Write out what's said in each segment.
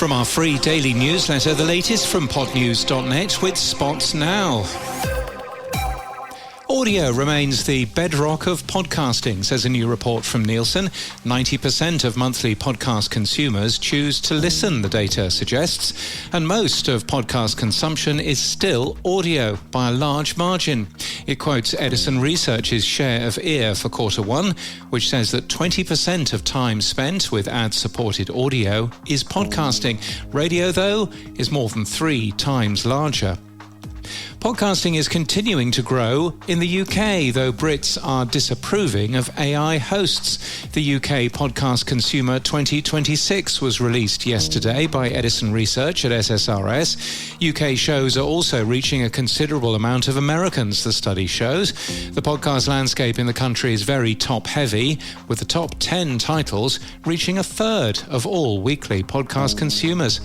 From our free daily newsletter, the latest from podnews.net with Spots Now. Audio remains the bedrock of podcasting, says a new report from Nielsen. 90% of monthly podcast consumers choose to listen, the data suggests, and most of podcast consumption is still audio by a large margin. It quotes Edison Research's share of ear for quarter one, which says that 20% of time spent with ad-supported audio is podcasting. Radio, though, is more than 3 times larger. Podcasting is continuing to grow in the UK, though Brits are disapproving of AI hosts. The UK Podcast Consumer 2026 was released yesterday by Edison Research at SSRS. UK shows are also reaching a considerable amount of Americans, the study shows. The podcast landscape in the country is very top-heavy, with the top 10 titles reaching a third of all weekly podcast consumers.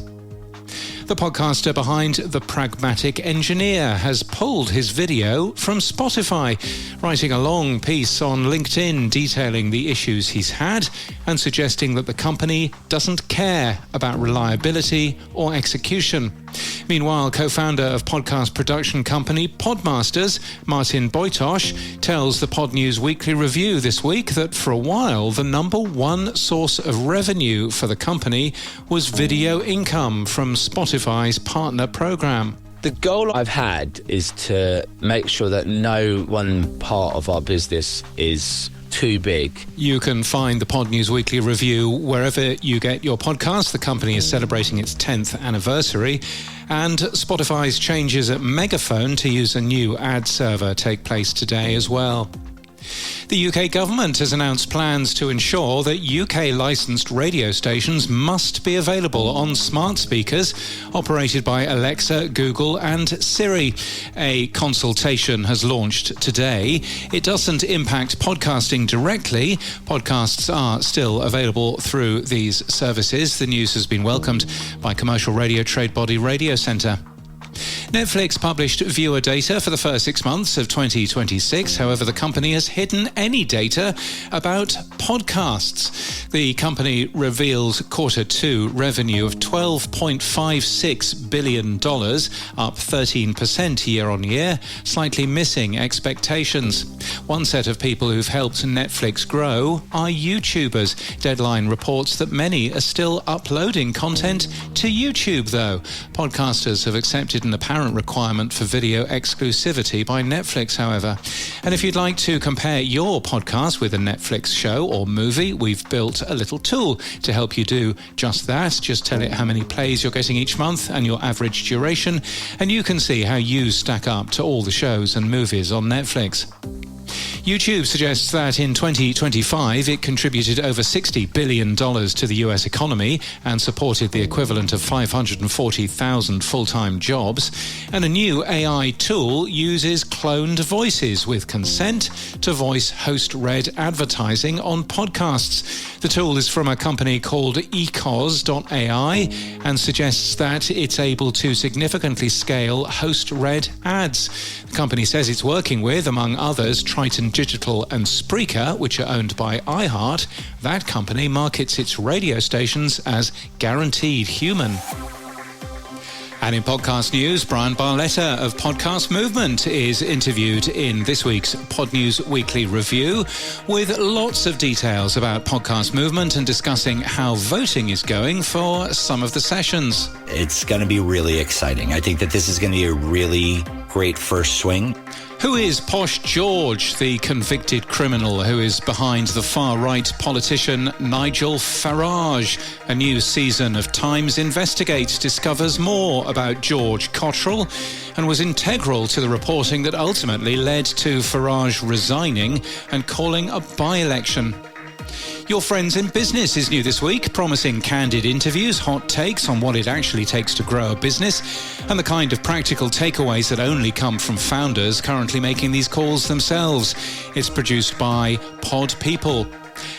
The podcaster behind The Pragmatic Engineer has pulled his video from Spotify, writing a long piece on LinkedIn detailing the issues he's had and suggesting that the company doesn't care about reliability or execution. Meanwhile, co-founder of podcast production company Podmasters, Martin Boitosh, tells the Pod News Weekly Review this week that for a while the number one source of revenue for the company was video income from Spotify's partner program. The goal I've had is to make sure that no one part of our business is too big. You can find the Pod News Weekly Review wherever you get your podcast. The company is celebrating its 10th anniversary, and Spotify's changes at Megaphone to use a new ad server take place today as well. The UK government has announced plans to ensure that UK licensed radio stations must be available on smart speakers operated by Alexa, Google and Siri. A consultation has launched today. It doesn't impact podcasting directly. Podcasts are still available through these services. The news has been welcomed by commercial radio trade body Radio Centre. Netflix published viewer data for the first 6 months of 2026. However, the company has hidden any data about podcasts. The company reveals quarter two revenue of $12.56 billion, up 13% year on year, slightly missing expectations. One set of people who've helped Netflix grow are YouTubers. Deadline reports that many are still uploading content to YouTube, though. Podcasters have accepted an apparent requirement for video exclusivity by Netflix, however. And if you'd like to compare your podcast with a Netflix show or movie, we've built a little tool to help you do just that. Just tell it how many plays you're getting each month and your average duration, and you can see how you stack up to all the shows and movies on Netflix. YouTube suggests that in 2025 it contributed over $60 billion to the US economy and supported the equivalent of 540,000 full-time jobs. And a new AI tool uses cloned voices with consent to voice host-read advertising on podcasts. The tool is from a company called ecos.ai and suggests that it's able to significantly scale host-read ads. The company says it's working with, among others, Triton Digital and Spreaker, which are owned by iHeart. That company markets its radio stations as Guaranteed Human. And in podcast news, Brian Barletta of Podcast Movement is interviewed in this week's Pod News Weekly Review with lots of details about Podcast Movement and discussing how voting is going for some of the sessions. It's going to be really exciting. I think that this is going to be a really great first swing. Who is Posh George, the convicted criminal who is behind the far-right politician Nigel Farage? A new season of Times Investigates discovers more about George Cottrell and was integral to the reporting that ultimately led to Farage resigning and calling a by-election. Your Friends in Business is new this week, promising candid interviews, hot takes on what it actually takes to grow a business, and the kind of practical takeaways that only come from founders currently making these calls themselves. It's produced by Pod People.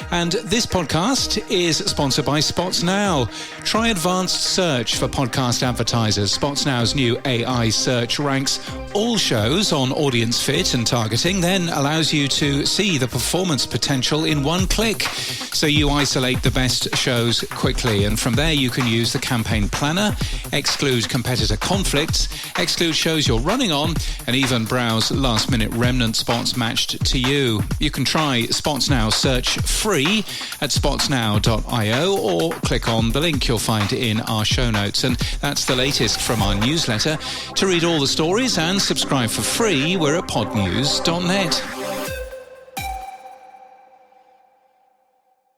And this podcast is sponsored by Spots Now. Try advanced search for podcast advertisers. Spots Now's new AI search ranks all shows on audience fit and targeting, then allows you to see the performance potential in one click. So you isolate the best shows quickly, and from there you can use the campaign planner, exclude competitor conflicts, exclude shows you're running on, and even browse last-minute remnant spots matched to you. You can try Spots Now search free at spotsnow.io or click on the link you'll find in our show notes. And that's the latest from our newsletter. To read all the stories and subscribe for free, we're at podnews.net.